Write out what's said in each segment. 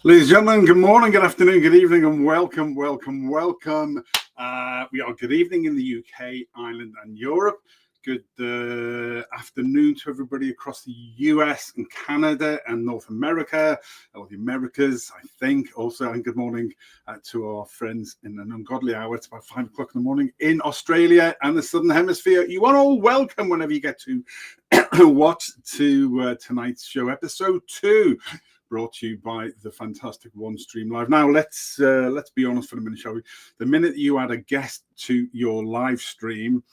Ladies and gentlemen, good morning, good afternoon, good evening, and welcome. We are good evening in the UK, Ireland, and Europe. Good afternoon to everybody across the US and Canada and North America, or the Americas, I think. Also, and good morning to our friends in an ungodly hour. It's about 5 o'clock in the morning in Australia and the Southern Hemisphere. You are all welcome whenever you get to watch tonight's show, episode 2. Brought to you by the fantastic OneStream Live. Now, let's be honest for a minute, shall we? The minute you add a guest to your live stream,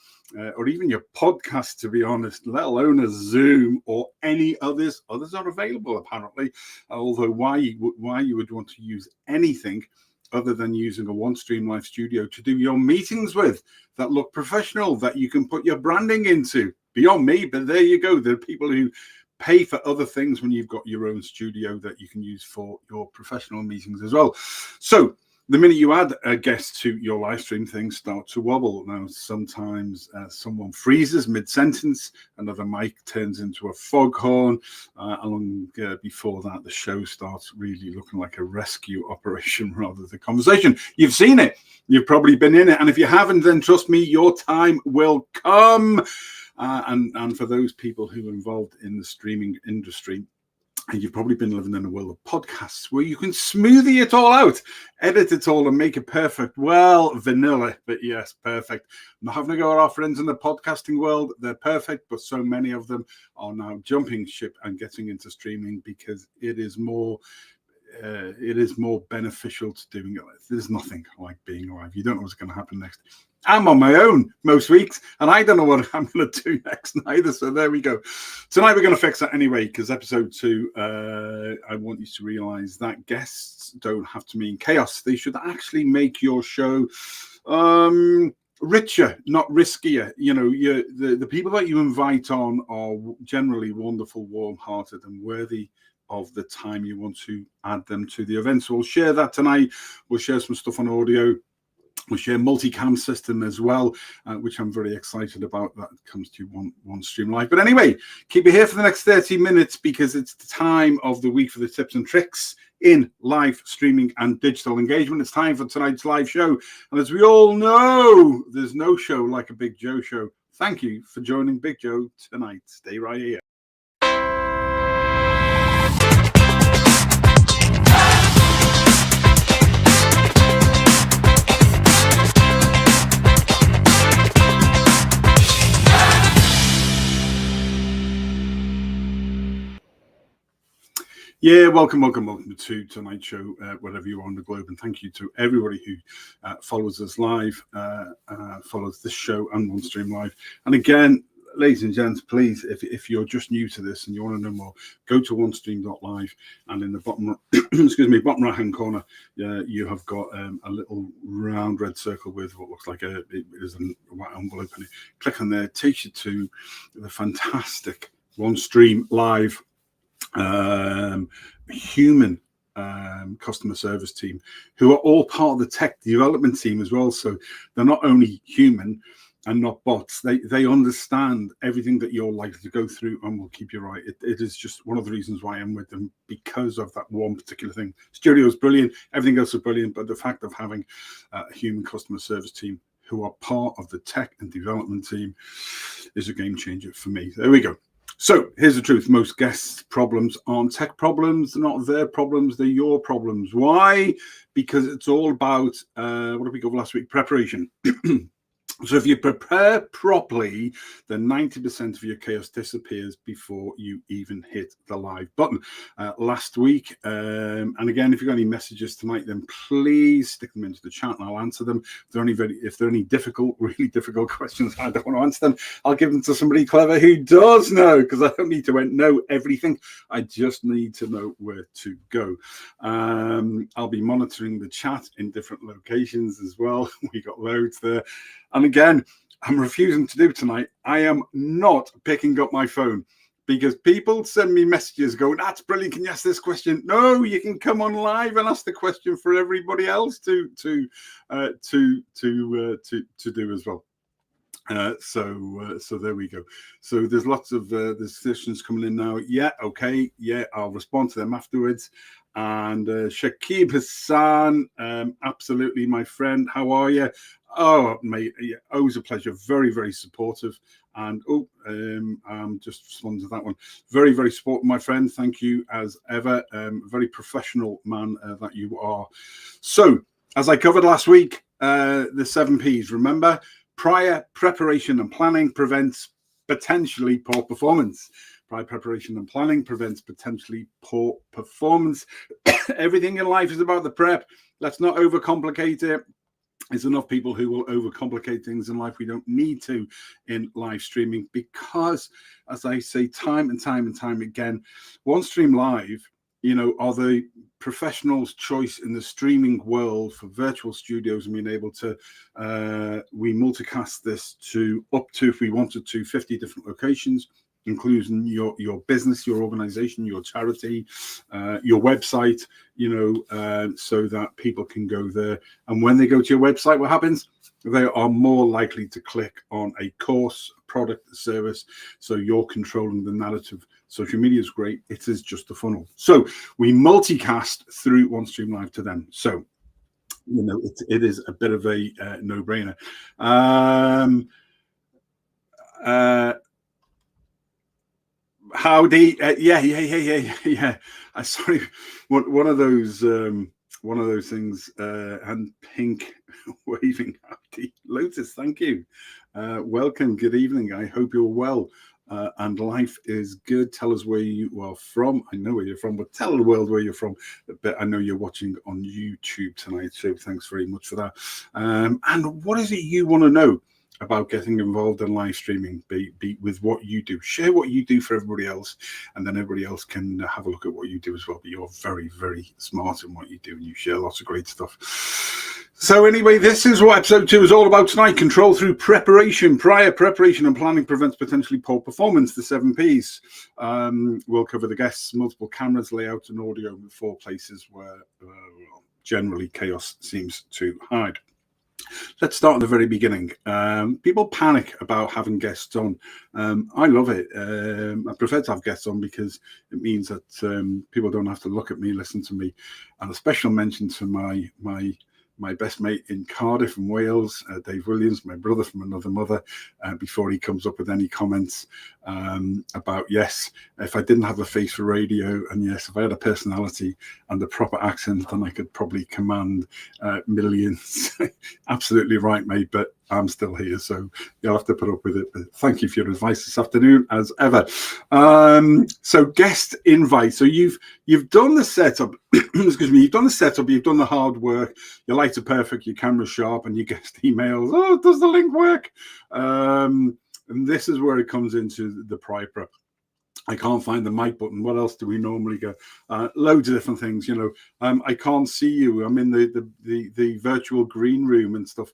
or even your podcast, to be honest, let alone a Zoom or any others are available apparently. Although why you would want to use anything other than using a OneStream Live Studio to do your meetings with that look professional, that you can put your branding into, beyond me. But there you go. There are people who pay for other things when you've got your own studio that you can use for your professional meetings as well. So the minute you add a guest to your live stream, things start to wobble. Now, sometimes someone freezes mid-sentence, another mic turns into a foghorn. Before that, the show starts really looking like a rescue operation rather than a conversation. You've seen it. You've probably been in it. And if you haven't, then trust me, your time will come. And for those people who are involved in the streaming industry, and you've probably been living in a world of podcasts where you can smoothie it all out, edit it all and make it perfect. Well, vanilla, but yes, perfect. I'm not having to go at our friends in the podcasting world. They're perfect, but so many of them are now jumping ship and getting into streaming because it is more beneficial to doing it. There's nothing like being live. You don't know what's going to happen next. I'm on my own most weeks, and I don't know what I'm going to do next neither. So there we go. Tonight we're going to fix that anyway, because episode 2, I want you to realize that guests don't have to mean chaos. They should actually make your show richer, not riskier. You know, the people that you invite on are generally wonderful, warm-hearted, and worthy of the time you want to add them to the event. So we'll share that tonight. We'll share some stuff on audio. We'll share multicam system as well, which I'm very excited about. That comes to OneStream Live. But anyway, keep it here for the next 30 minutes because it's the time of the week for the tips and tricks in live streaming and digital engagement. It's time for tonight's live show. And as we all know, there's no show like a Big Joe show. Thank you for joining Big Joe tonight. Stay right here. Yeah, welcome to tonight's show, wherever you are on the globe. And thank you to everybody who follows us live, follows this show and OneStream Live. And again, ladies and gents, please, if you're just new to this and you want to know more, go to onestream.live, and in the bottom, bottom right-hand corner, you have got a little round red circle with what looks like it is a white envelope, and you click on there. It takes you to the fantastic OneStream Live human customer service team, who are all part of the tech development team as well. So they're not only human and not bots. They understand everything that you're likely to go through and will keep you right. It is just one of the reasons why I'm with them, because of that one particular thing. Studio is brilliant, everything else is brilliant, but the fact of having a human customer service team who are part of the tech and development team is a game changer for me. There we go. So here's the truth. Most guests' problems aren't tech problems. They're not their problems. They're your problems. Why? Because it's all about, what did we go over last week? Preparation. So if you prepare properly, then 90% of your chaos disappears before you even hit the live button. Last week, and again, if you've got any messages tonight, then please stick them into the chat and I'll answer them. If they're any difficult, really difficult questions, I don't want to answer them. I'll give them to somebody clever who does know, because I don't need to know everything. I just need to know where to go. I'll be monitoring the chat in different locations as well. We got loads there. And again, I'm refusing to do tonight. I am not picking up my phone because people send me messages going, "That's brilliant. Can you ask this question?" No, you can come on live and ask the question for everybody else to do as well. So there we go. So there's lots of there's sessions coming in now. Yeah, okay, yeah, I'll respond to them afterwards. And Shakib Hassan, absolutely, my friend. How are you? Oh, mate, yeah, always a pleasure. Very, very supportive. And I'm just responding to that one. Very, very supportive, my friend. Thank you as ever. Very professional man that you are. So, as I covered last week, the 7 Ps. Remember, prior preparation and planning prevents potentially poor performance. Prior preparation and planning prevents potentially poor performance. Everything in life is about the prep. Let's not overcomplicate it. There's enough people who will overcomplicate things in life. We don't need to in live streaming because, as I say time and time and time again, OneStream Live, are the professionals' choice in the streaming world for virtual studios and being able to, we multicast this to up to, if we wanted to, 50 different locations, including your business, your organization, your charity, your website, so that people can go there. And when they go to your website, what happens? They are more likely to click on a course, product, service. So you're controlling the narrative. Social media is great. It is just a funnel. So we multicast through OneStream Live to them. So, it is a bit of a no-brainer. Howdy, yeah. Sorry, one of those things. And pink waving howdy, Lotus. Thank you. Welcome. Good evening. I hope you're well. And life is good. Tell us where you are from. I know where you're from, but tell the world where you're from. But I know you're watching on YouTube tonight, so thanks very much for that. And what is it you want to know about getting involved in live streaming? Be with what you do. Share what you do for everybody else, and then everybody else can have a look at what you do as well. But you're very, very smart in what you do, and you share lots of great stuff. So anyway, this is what episode 2 is all about tonight. Control through preparation. Prior preparation and planning prevents potentially poor performance, the 7 Ps. We'll cover the guests, multiple cameras, layout, and audio in 4 places where generally chaos seems to hide. Let's start at the very beginning. People panic about having guests on. I love it. I prefer to have guests on because it means that people don't have to look at me, listen to me. And a special mention to my best mate in Cardiff in Wales, Dave Williams, my brother from another mother, before he comes up with any comments about, yes, if I didn't have a face for radio, and yes, if I had a personality and the proper accent, then I could probably command millions. Absolutely right, mate, but I'm still here, so you'll have to put up with it. But thank you for your advice this afternoon, as ever. So guest invite. So you've done the setup. Excuse me. You've done the setup. You've done the hard work. Your lights are perfect. Your camera's sharp, and your guest emails. Oh, does the link work? And this is where it comes into the prior prep. I can't find the mic button. What else do we normally go? Loads of different things. I can't see you. I'm in the virtual green room and stuff.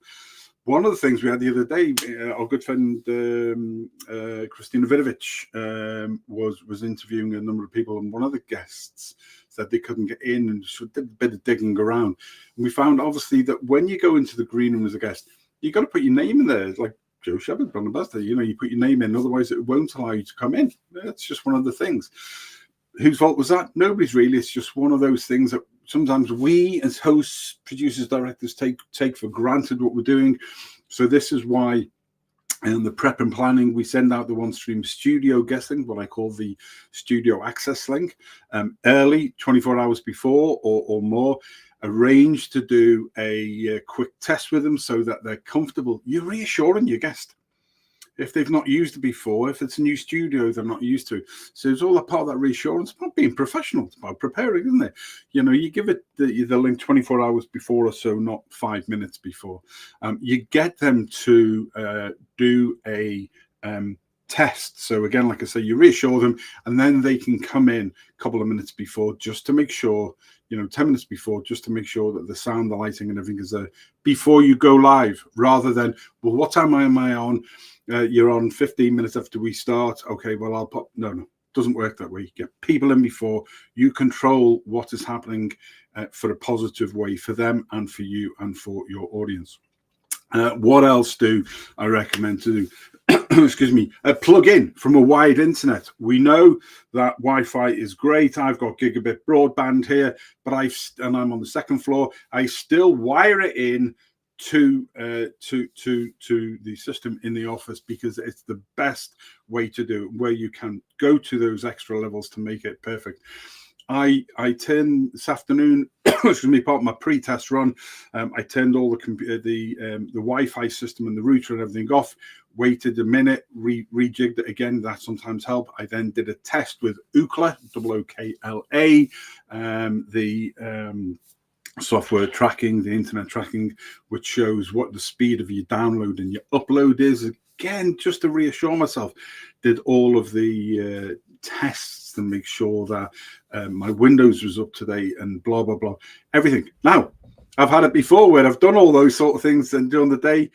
One of the things we had the other day, our good friend Christina Vidovich was interviewing a number of people, and one of the guests said they couldn't get in, and so did a bit of digging around. And we found, obviously, that when you go into the green room as a guest, you got to put your name in there, like Joe Shepard, Brandon Bester. You put your name in, otherwise it won't allow you to come in. That's just one of the things. Whose fault was that? Nobody's really. It's just one of those things that sometimes we as hosts, producers, directors take for granted what we're doing. So this is why in the prep and planning, we send out the OneStream Studio guest link, what I call the studio access link, early, 24 hours before or more. Arrange to do a quick test with them so that they're comfortable. You're reassuring your guest. If they've not used it before, if it's a new studio they're not used to. So it's all a part of that reassurance. It's about being professional. It's about preparing, isn't it? You give it the link 24 hours before or so, not 5 minutes before. You get them to do a test. So again, like I say, you reassure them, and then they can come in a couple of minutes before just to make sure, 10 minutes before, just to make sure that the sound, the lighting, and everything is there before you go live, rather than, well, what time am I on? You're on 15 minutes after we start. Okay, well, I'll pop. No, doesn't work that way. Get people in before. You control what is happening for a positive way for them and for you and for your audience. What else do I recommend to do? Excuse me, plug in from a wide internet. We know that Wi-Fi is great. I've got gigabit broadband here, but I'm on the second floor. I still wire it in to the system in the office because it's the best way to do it, where you can go to those extra levels to make it perfect. I turned this afternoon, excuse me, part of my pre-test run. I turned all the Wi-Fi system and the router and everything off. Waited a minute, rejigged it again. That sometimes helps. I then did a test with Ookla, OOKLA, the software tracking, the internet tracking, which shows what the speed of your download and your upload is. Again, just to reassure myself, did all of the tests to make sure that my Windows was up to date and blah, blah, blah, everything. Now, I've had it before where I've done all those sort of things and during the day,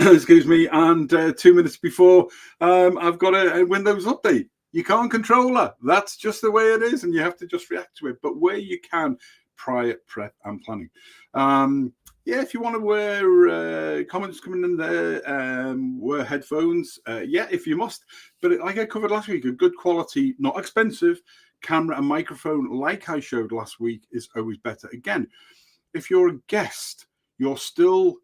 excuse me, and 2 minutes before, I've got a Windows update. You can't control that. That's just the way it is, and you have to just react to it. But where you can, prior prep and planning. Yeah, if you want to wear comments coming in there, wear headphones. Yeah, if you must. But like I covered last week, a good quality, not expensive camera and microphone, like I showed last week, is always better. Again, if you're a guest, you're still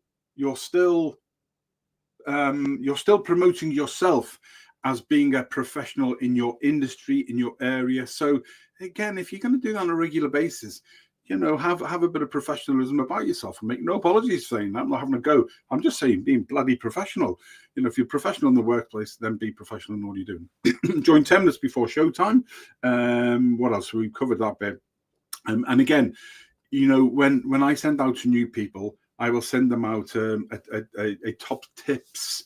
promoting yourself as being a professional in your industry, in your area. So again, if you're going to do that on a regular basis, you know, have a bit of professionalism about yourself and make no apologies saying that. I'm not having a go. I'm just saying being bloody professional. You know, if you're professional in the workplace, then be professional in all you're doing. Join 10 minutes before showtime. What else? We've covered that bit. And again, you know, when I send out to new people, I will send them out a top tips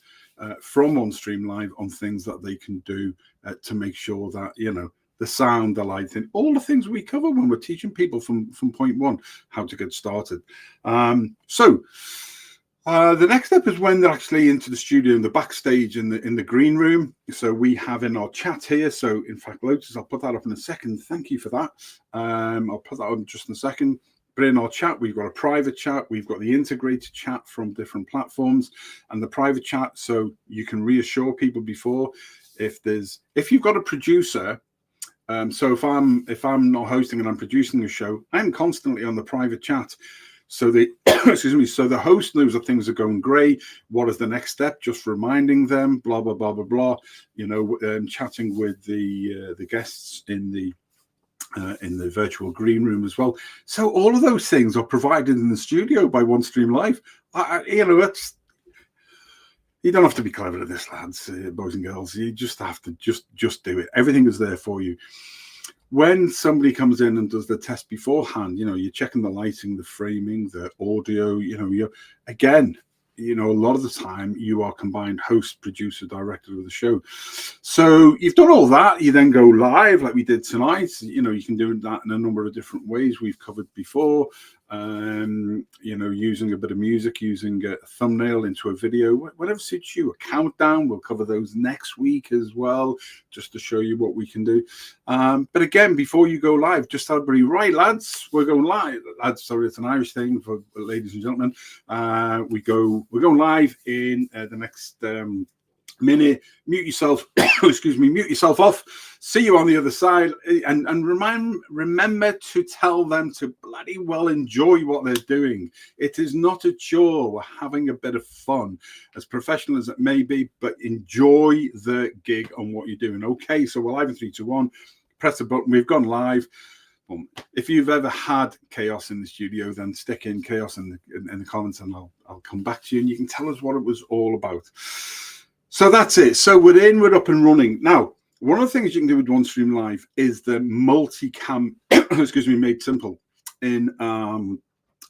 from OneStream Live on things that they can do to make sure that, you know, the sound, the lighting, all the things we cover when we're teaching people from point one how to get started. So the next step is when they're actually into the studio in the backstage in the green room. So we have in our chat here. So in fact, Lotus, I'll put that up in a second. Thank you for that. I'll put that on just in a second. But in our chat, we've got a private chat. We've got the integrated chat from different platforms and the private chat. So you can reassure people before if you've got a producer. So if I'm not hosting and I'm producing a show, I'm constantly on the private chat. So the excuse me. So the host knows that things are going great. What is the next step? Just reminding them. Blah blah blah blah blah. You know, chatting with the guests in the virtual green room as well. So all of those things are provided in the studio by OneStream Live. You know, you don't have to be clever at this, lads, boys and girls. You just have to just do it. Everything is there for you. When somebody comes in and does the test beforehand, you know, you're checking the lighting, the framing, the audio, you know, you know, a lot of the time you are combined host, producer, director of the show. So you've done all that. You then go live like we did tonight. You know, you can do that in a number of different ways we've covered before. You know, using a bit of music, using a thumbnail into a video, whatever suits you. A countdown, we'll cover those next week as well, just to show you what we can do. But again, before you go live, just tell everybody, right, lads, we're going live. Lads, sorry, it's an Irish thing for ladies and gentlemen. We're going live in the next minute. Mute yourself, excuse me, mute yourself off. See you on the other side, and remember to tell them to bloody well enjoy what they're doing. It is not a chore. We're having a bit of fun, as professional as it may be, but enjoy the gig on what you're doing. Okay, so we're live in 3, 2, 1. Press the button. We've gone live. If you've ever had chaos in the studio, then stick in chaos in the comments, and I'll come back to you, and you can tell us what it was all about. So that's it. So we're up and running. Now, one of the things you can do with OneStream Live is the multicam, excuse me, made simple. In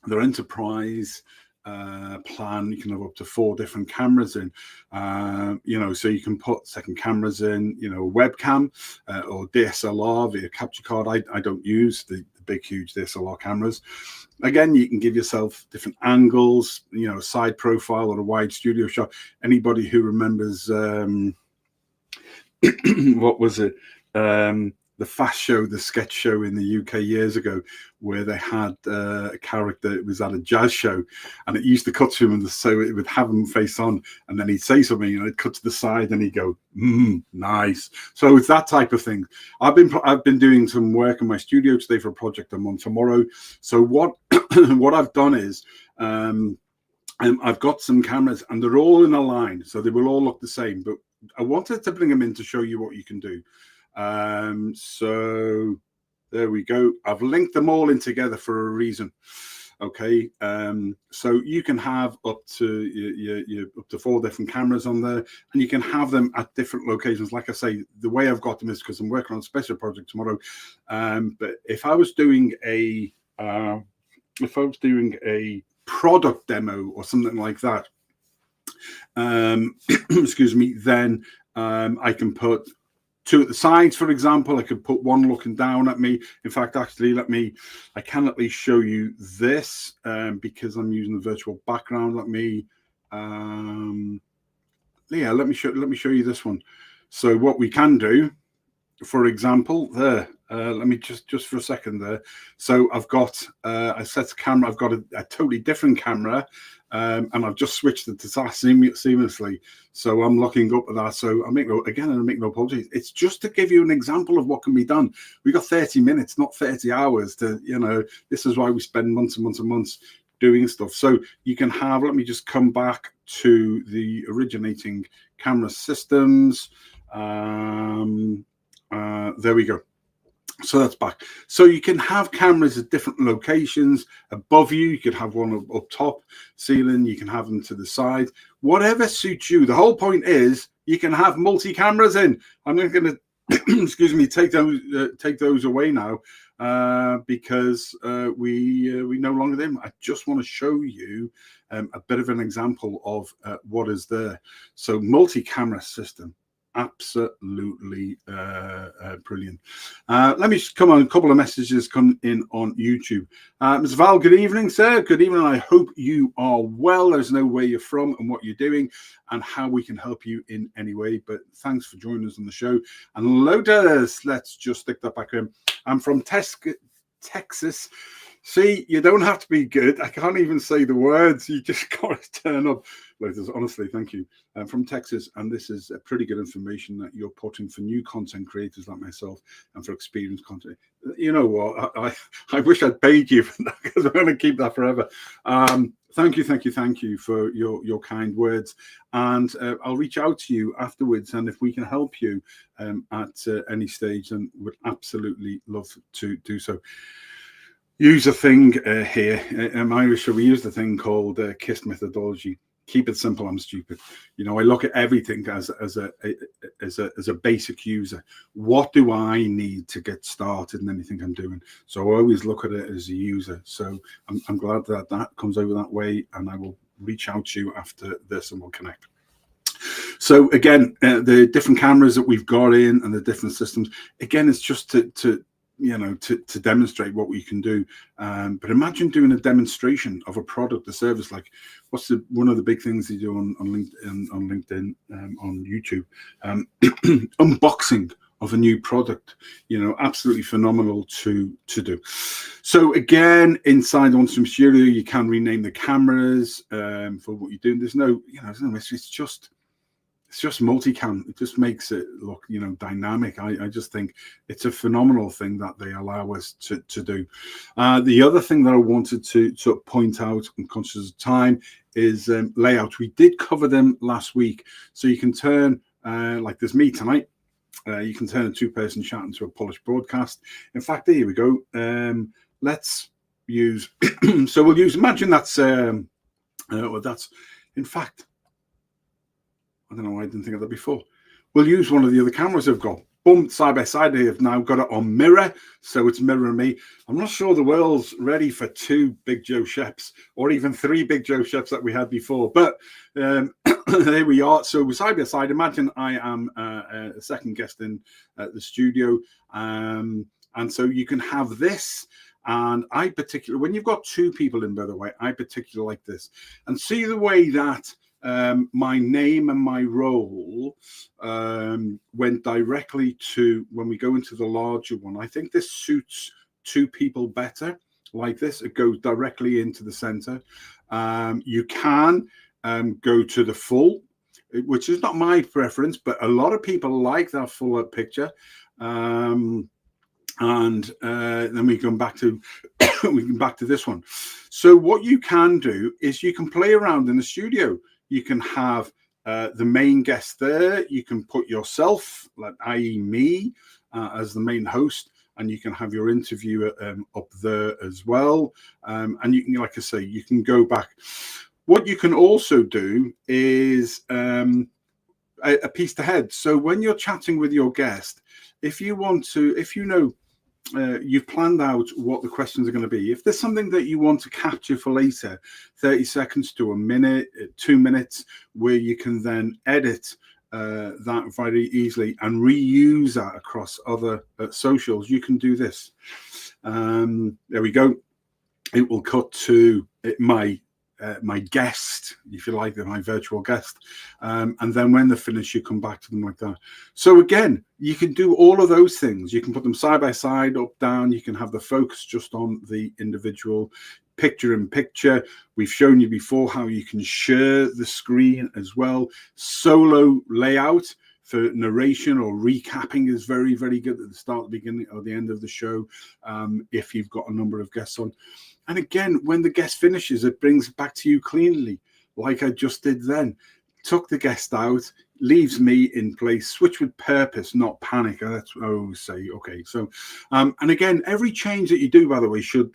their enterprise plan, you can have up to 4 different cameras in, you know, so you can put second cameras in, you know, webcam or DSLR via capture card. I don't use the big, huge DSLR cameras. Again, you can give yourself different angles, you know, a side profile or a wide studio shot. Anybody who remembers, what was it? Fast Show, the sketch show in the UK years ago, where they had a character. It was at a jazz show, and it used to cut to him, and so it would have him face on, and then he'd say something, and it'd cut to the side, and he'd go, nice. So it's that type of thing. I've been doing some work in my studio today for a project I'm on tomorrow. So what what I've done is I've got some cameras, and they're all in a line, so they will all look the same. But I wanted to bring them in to show you what you can do. So there we go. I've linked them all in together for a reason. Okay, so you can have up to up to 4 different cameras on there, and you can have them at different locations. Like I say, the way I've got them is because I'm working on a special project tomorrow. But if I was doing a product demo or something like that, excuse me, then I can put 2 at the sides, for example. I could put 1 looking down at me. In fact, actually, I can at least show you this because I'm using the virtual background. Let me show you this one. So what we can do, for example, there. Let me just for a second there. So I've got a set of camera. I've got a totally different camera, and I've just switched it to that seamlessly. So I'm looking up at that. So I make no apologies. It's just to give you an example of what can be done. We got 30 minutes, not 30 hours. This is why we spend months and months and months doing stuff. So you can have. Let me just come back to the originating camera systems. There we go. So that's back. So you can have cameras at different locations above you. You could have one up top ceiling. You can have them to the side, whatever suits you. The whole point is you can have multi-cameras in. I'm not going to, excuse me, take those away now because we no longer them. I just want to show you a bit of an example of what is there. So multi-camera system. Absolutely brilliant. Let me just come on. A couple of messages come in on YouTube. Ms. Val, good evening, sir. Good evening. I hope you are well. There's know where you're from and what you're doing and how we can help you in any way. But thanks for joining us on the show. And Lotus, let's just stick that back in. I'm from Texas. See, you don't have to be good. I can't even say the words. You just got to turn up. Lotus, honestly, thank you. I'm from Texas, and this is a pretty good information that you're putting for new content creators like myself and for experienced content. You know what? I wish I'd paid you for that because I'm going to keep that forever. Thank you for your kind words. And I'll reach out to you afterwards. And if we can help you at any stage, then would absolutely love to do so. Use a thing here. In Irish, we use the thing called KISS methodology. Keep it simple. I'm stupid. I look at everything as a basic user. What do I need to get started in anything I'm doing? So I always look at it as a user. So I'm glad that comes over that way, and I will reach out to you after this, and we'll connect. So again, the different cameras that we've got in and the different systems. Again, it's just to demonstrate what we can do. But imagine doing a demonstration of a product, a service. Like, what's one of the big things they do on LinkedIn, on YouTube? Unboxing of a new product. Absolutely phenomenal to do. So again, inside OneStream Studio, you can rename the cameras for what you're doing. There's no it's just multicam. It just makes it look, dynamic. I just think it's a phenomenal thing that they allow us to do. The other thing that I wanted to point out, I'm conscious of time, is layout. We did cover them last week. So you can turn, like there's me tonight, you can turn a 2-person chat into a polished broadcast. In fact, here we go. Let's use, so we'll use, imagine that's, in fact, I don't know why I didn't think of that before. We'll use one of the other cameras I've got. Boom, side by side here. I've now got it on mirror, so it's mirroring me. I'm not sure the world's ready for 2 Big Joe Sheps or even 3 Big Joe Sheps that we had before. But there we are. So side by side, imagine I am a second guest in the studio. And so you can have this. And I particularly, when you've got 2 people in, by the way, I particularly like this. And see the way that my name and my role went directly to, when we go into the larger one, I think this suits 2 people better. Like this, it goes directly into the center. You can go to the full, which is not my preference, but a lot of people like that full picture. And then we come back to this one. So what you can do is you can play around in the studio. You can have the main guest there. You can put yourself, like i.e. me, as the main host, and you can have your interviewer up there as well. And you can, like I say, you can go back. What you can also do is a piece to head. So when you're chatting with your guest, if you want to, if you know, you've planned out what the questions are going to be. If there's something that you want to capture for later, 30 seconds to a minute, 2 minutes, where you can then edit that very easily and reuse that across other socials, you can do this. There we go. It will cut to my guest, if you like, my virtual guest, and then when they're finished, you come back to them like that. So again, you can do all of those things. You can put them side by side, up, down. You can have the focus just on the individual, picture in picture. We've shown you before how you can share the screen as well. Solo layout for narration or recapping is very, very good at the start, the beginning, or the end of the show, if you've got a number of guests on. And again, when the guest finishes, it brings it back to you cleanly, like I just did then. Took the guest out, leaves me in place, switch with purpose, not panic. That's what I always say. Okay, so, and again, every change that you do, by the way, should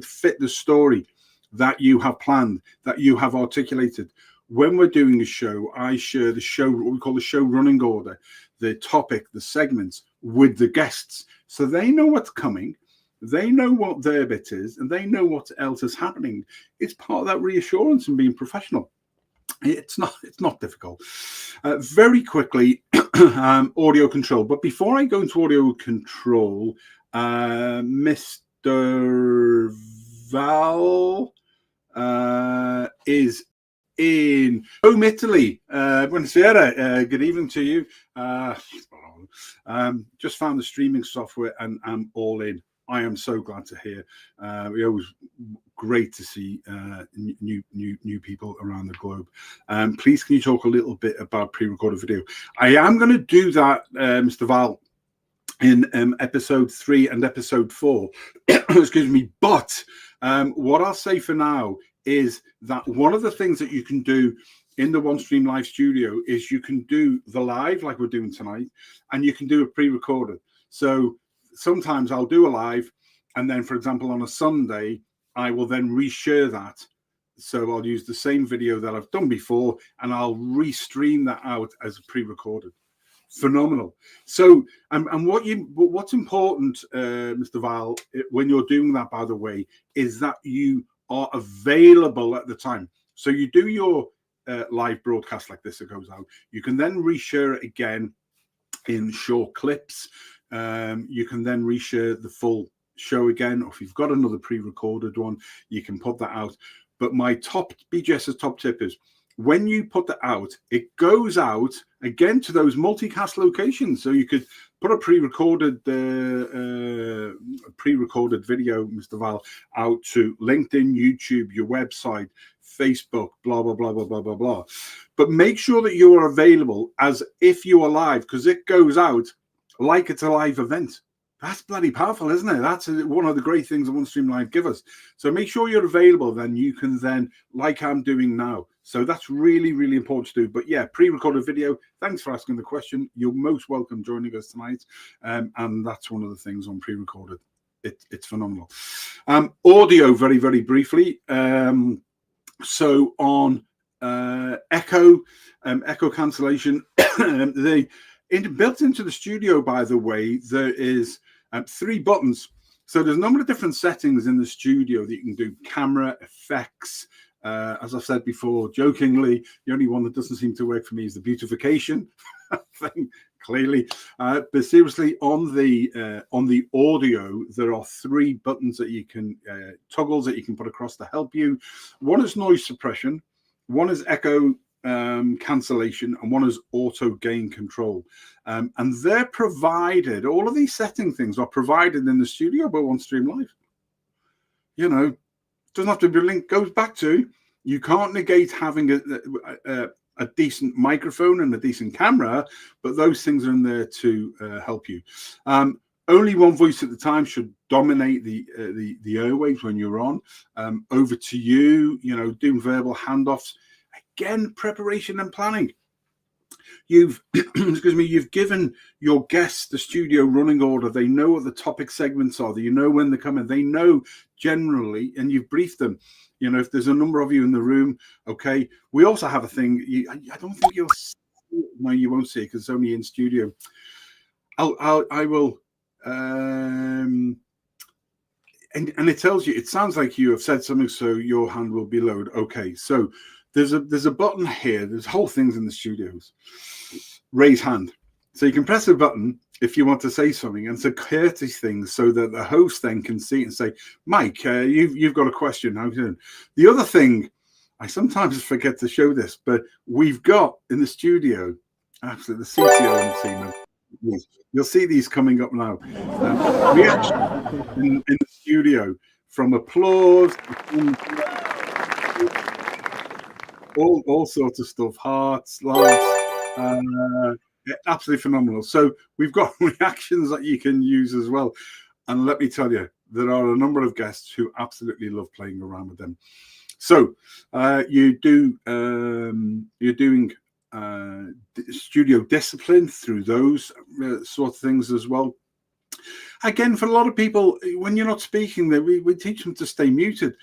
fit the story that you have planned, that you have articulated. When we're doing a show, I share the show, what we call the show running order, the topic, the segments with the guests, so they know what's coming. They know what their bit is, and they know what else is happening. It's part of that reassurance and being professional. It's not difficult. Very quickly, audio control. But before I go into audio control, Mr. Val is in Rome, Italy. Buonasera. Good evening to you. Just found the streaming software and I'm all in. I am so glad to hear. We always great to see new people around the globe. Please, can you talk a little bit about pre-recorded video? I am going to do that, Mr. Val, in episode 3 and episode 4. Excuse me. But what I'll say for now is that one of the things that you can do in the OneStream Live Studio is you can do the live like we're doing tonight, and you can do a pre-recorded. So sometimes I'll do a live, and then, for example, on a Sunday, I will then reshare that. So I'll use the same video that I've done before, and I'll restream that out as pre-recorded. Phenomenal. So, and what's important, Mr. Val, when you're doing that, by the way, is that you are available at the time. So you do your live broadcast like this, it goes out. You can then reshare it again in short clips. You can then reshare the full show again, or if you've got another pre-recorded one, you can put that out. But my BGS's top tip is, when you put that out, it goes out again to those multicast locations. So you could put a pre-recorded video, Mr. Val, out to LinkedIn, YouTube, your website, Facebook, blah, blah, blah, blah, blah, blah, blah. But make sure that you are available as if you are live, because it goes out like it's a live event. That's bloody powerful, isn't it? That's one of the great things that OneStream Live give us. So make sure you're available, then you can then, like I'm doing now. So that's really, really important to do. But yeah, pre-recorded video, thanks for asking the question. You're most welcome joining us tonight. And that's one of the things on pre-recorded. It's phenomenal. Audio, very, very briefly. So on echo cancellation, built into the studio, by the way, there is 3 buttons. So there's a number of different settings in the studio that you can do. Camera, effects. As I've said before, jokingly, the only one that doesn't seem to work for me is the beautification thing, clearly. But seriously, on the audio, there are 3 buttons that you can toggles that you can put across to help you. One is noise suppression. One is echo cancellation, and one is auto gain control. And they're provided, all of these setting things are provided in the studio by OneStream Live. You know, doesn't have to be linked, goes back to, you can't negate having a decent microphone and a decent camera, but those things are in there to help you. Only one voice at the time should dominate the airwaves when you're on. Over to you, doing verbal handoffs. Again, preparation and planning. You've excuse me, you've given your guests the studio running order. They know what the topic segments are. You know when they're coming. They know generally, and you've briefed them. If there's a number of you in the room, okay. We also have a thing. I don't think you'll see it. No, you won't see it because it's only in studio. I will. And it tells you. It sounds like you have said something, so your hand will be lowered. Okay, so there's a button here. There's whole things in the studios. Raise hand. So you can press a button if you want to say something, and it's a courtesy thing so that the host then can see it and say, Mike, you've got a question. How are you doing? The other thing, I sometimes forget to show this, but we've got in the studio, actually the CTO and the team, you'll see these coming up now. Reaction in the studio, from applause, all sorts of stuff, hearts, laughs, absolutely phenomenal. So we've got reactions that you can use as well. And let me tell you, there are a number of guests who absolutely love playing around with them. So you're doing studio discipline through those sort of things as well. Again, for a lot of people, when you're not speaking, we teach them to stay muted.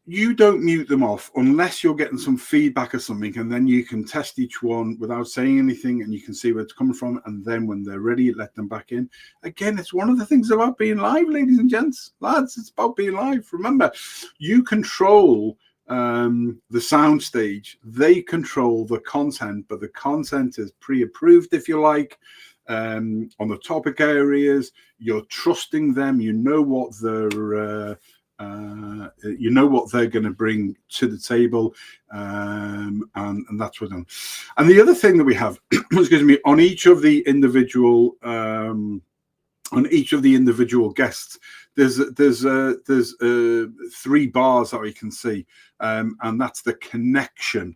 You don't mute them off unless you're getting some feedback or something, and then you can test each one without saying anything, and you can see where it's coming from, and then when they're ready, let them back in. Again, it's one of the things about being live, ladies and gents, lads. It's about being live. Remember, you control the sound stage. They control the content, but the content is pre-approved, if you like. On the topic areas, you're trusting them. You know what they're going to bring to the table, and that's what done. And the other thing that we have, excuse me, on each of the individual guests, there's 3 bars that we can see, and that's the connection.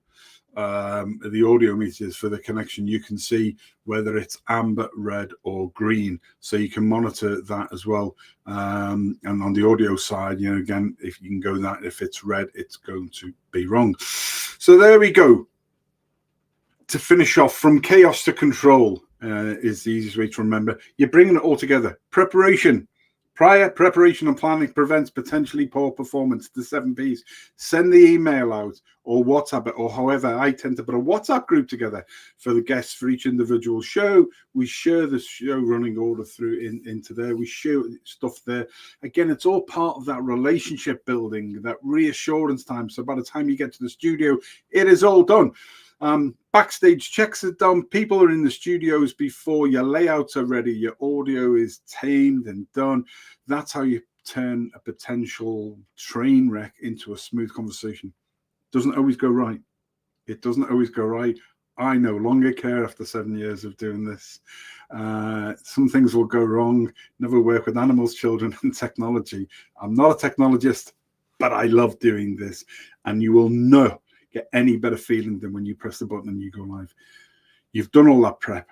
The audio meters for the connection. You can see whether it's amber, red, or green, so you can monitor that as well. And on the audio side, again, if you can go that, if it's red, it's going to be wrong. So there we go. To finish off, from chaos to control is the easiest way to remember. You're bringing it all together. Preparation. Prior preparation and planning prevents potentially poor performance. The 7 Ps. Send the email out or WhatsApp it, or however. I tend to put a WhatsApp group together for the guests for each individual show. We share the show running order through into there. We share stuff there. Again, it's all part of that relationship building, that reassurance time. So by the time you get to the studio, it is all done. Backstage checks are done. People are in the studios before your layouts are ready. Your audio is tamed and done. That's how you turn a potential train wreck into a smooth conversation. Doesn't always go right. It doesn't always go right. I no longer care after 7 years of doing this. Some things will go wrong. Never work with animals, children, and technology. I'm not a technologist, but I love doing this. And you will know, get any better feeling than when you press the button and you go live. You've done all that prep.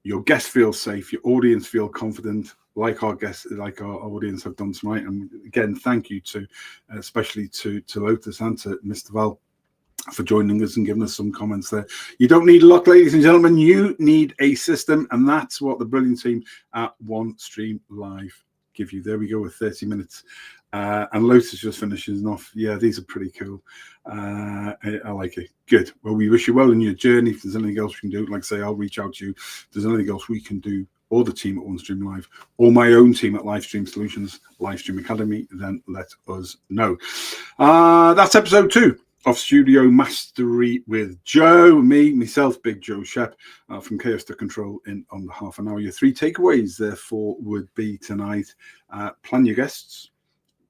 Your guests feel safe. Your audience feel confident, like our guests, like our audience have done tonight. And again, thank you to, especially to Lotus and to Mr. Val for joining us and giving us some comments there. You don't need luck, ladies and gentlemen. You need a system, and that's what the brilliant team at OneStream Live give you. There we go with 30 minutes. And Lotus just finishes off. Yeah, these are pretty cool. I like it. Good. Well, we wish you well in your journey. If there's anything else we can do, like I say, I'll reach out to you. If there's anything else we can do, or the team at OneStream Live, or my own team at Livestream Solutions, Livestream Academy, then let us know. That's episode 2 of Studio Mastery with Joe, myself, Big Joe Shep, from Chaos to Control in under half an hour. Your 3 takeaways, therefore, would be tonight: plan your guests.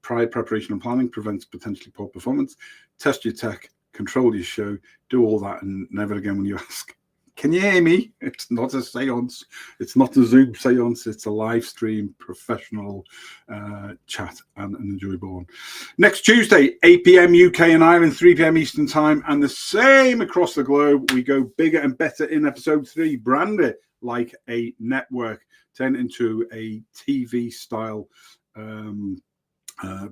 Prior preparation and planning prevents potentially poor performance. Test your tech control your show, do all that, and never again when you ask, can you hear me? It's not a seance. It's not a Zoom seance. It's a live stream, professional chat and an enjoyable one. Next Tuesday, 8 p.m. UK and Ireland, 3 p.m. Eastern time, and the same across the globe. We go bigger and better in episode 3. Brand it like a network. Turn it into a TV style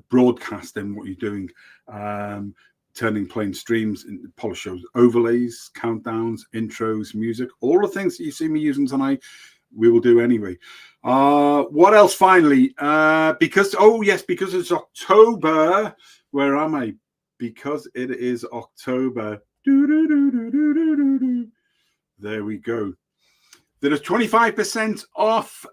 broadcasting what you're doing. Turning plain streams into polish shows, overlays, countdowns, intros, music, all the things that you see me using tonight, we will do anyway. What else finally? Because it's October. Where am I? Because it is October. There we go. There is 25% off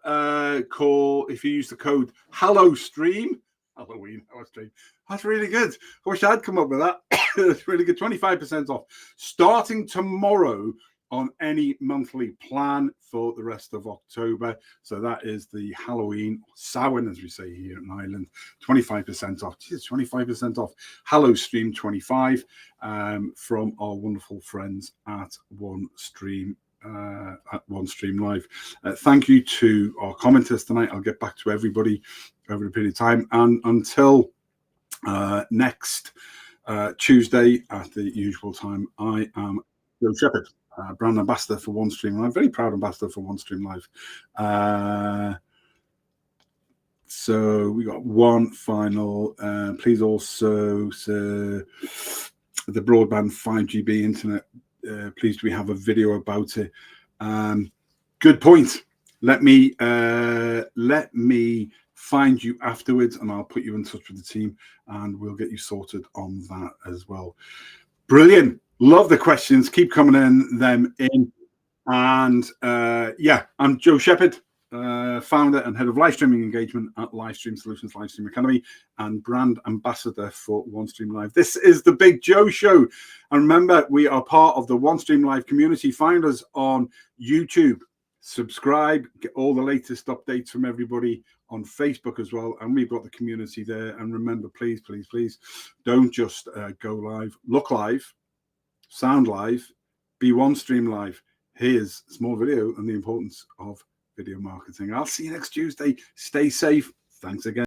call if you use the code HalloStream. Halloween, OneStream. That's really good. I wish I'd come up with that. It's really good. 25% off. Starting tomorrow on any monthly plan for the rest of October. So that is the Halloween, Samhain, as we say here in Ireland. 25% off. Jeez, 25% off. HalloStream 25 from our wonderful friends at OneStream. At OneStream Live. Thank you to our commenters tonight. I'll get back to everybody over a period of time, and until next Tuesday at the usual time, I am Joe Shepherd, brand ambassador for OneStream Live, very proud ambassador for OneStream Live. So we got one final. Please also the broadband 5GB internet. Please, do we have a video about it? Good point. Let me find you afterwards, and I'll put you in touch with the team, and we'll get you sorted on that as well. Brilliant. Love the questions. Keep coming them in. And yeah, I'm Joe Shepherd, founder and head of live streaming engagement at Livestream Solutions Livestream Academy, and brand ambassador for OneStream Live. This is the Big Joe Show, and remember, we are part of the OneStream Live community. Find us on YouTube, subscribe, get all the latest updates from everybody on Facebook as well, and we've got the community there. And remember, please, please, please, don't just go live. Look live, sound live, be OneStream Live. Here's a small video on the importance of video marketing. I'll see you next Tuesday. Stay safe. Thanks again.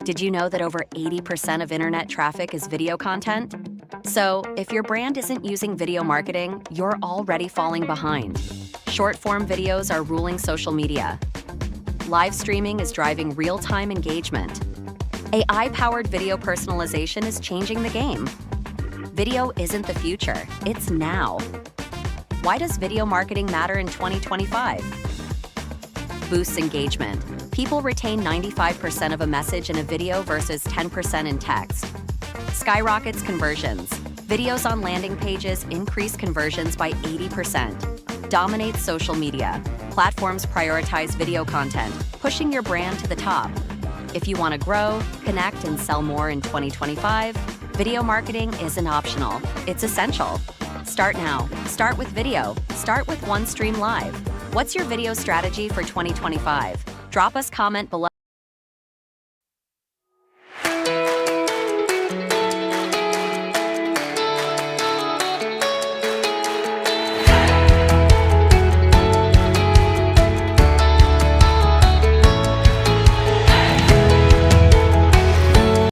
Did you know that over 80% of internet traffic is video content? So if your brand isn't using video marketing, you're already falling behind. Short-form videos are ruling social media. Live streaming is driving real-time engagement. AI-powered video personalization is changing the game. Video isn't the future, it's now. Why does video marketing matter in 2025? Boosts engagement. People retain 95% of a message in a video versus 10% in text. Skyrockets conversions. Videos on landing pages increase conversions by 80%. Dominates social media. Platforms prioritize video content, pushing your brand to the top. If you want to grow, connect, and sell more in 2025, video marketing isn't optional, it's essential. Start now. Start with video. Start with OneStream Live. What's your video strategy for 2025? Drop us a comment below.